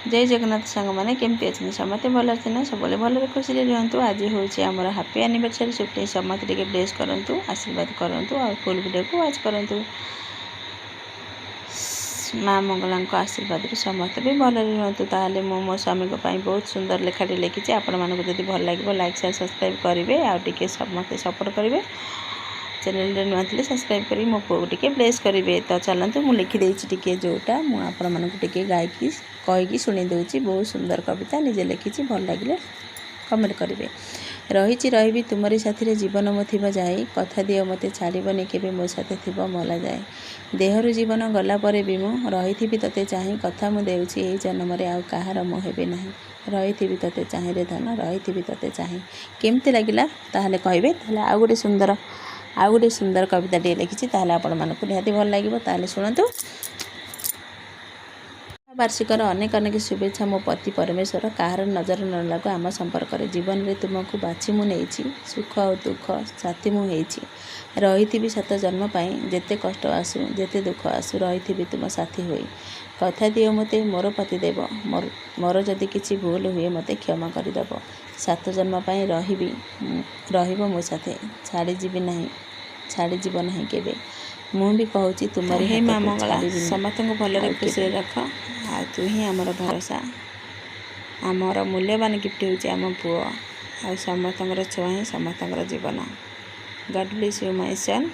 जय जगन्नाथ सांग मैंने केमती अच्छे समस्ते भल अच्छे ना सब भले खुशी रुहतु। आज हूँ आमर हापी एनिवर्सरी छुट्टी समस्त टे ब्लेस करूँ आशीर्वाद करूँ और फुल वीडियो को वाच करूँ। माँ मंगला आशीर्वाद समस्त भी भल रुहतु। ताहले मो स्वामी बहुत सुंदर लेखाटी लिखी आपण मानक जब भल लगे लाइक शेयर सब्सक्राइब करेंगे आउे समस्त सपोर्ट करेंगे। चैनल नुआ थे सब्सक्राइब करी मो पुओ टे ब्लेस करेंगे। तो चलते मुझे लिखिदे जोटा मुझे गायकी कहीकि शुणी दूची। बहुत सुंदर कविता निजे लिखी भल लगे कमेंट करेंगे। रही रही तुमरी साथी जीवन मो थी जाए कथा दियो मते छाड़बनी के मो साथे थी मला जाए। देहरु जीवन गला पर भी मु रही तोते चाहे कथा मुझे यही जन्म आउ कहार मो हेबे ना। रही तोते चाहे रे धन रही तोते चाहे केमती लगिला ताहले कहबे। ताहले आउ गोटे सुंदर कविता टे लिखी आपण मानक निहाती भल लगे। ताहले शुणतु। वार्षिकर अनेक अनेक शुभेच्छा मो पति परमेश्वर कहार नजर न लगू आम संपर्क जीवन में तुमको बाछी मुझे सुख और दुख साथी मुझे रही 7 जन्म जेते कष्ट आसू जेते दुख आसू रही तुम साथी हुई कथा दियो मते मोर पति देव मोर जदि किसी भूल हुए मते क्षमा करदेव। 7 जन्म रही मो साथे छाड़ी जीवी ना छाड़ी जीव ना केबे। मुझे कहूँ तुम्हारी हे माँ मंगला समस्त को भल खुशी रख। आ तू ही आमर भरोसा आमर मूल्यवान गिफ्ट हूँ आम पुओ आ समस्त छुआ ही समस्त जीवन। God bless you my son.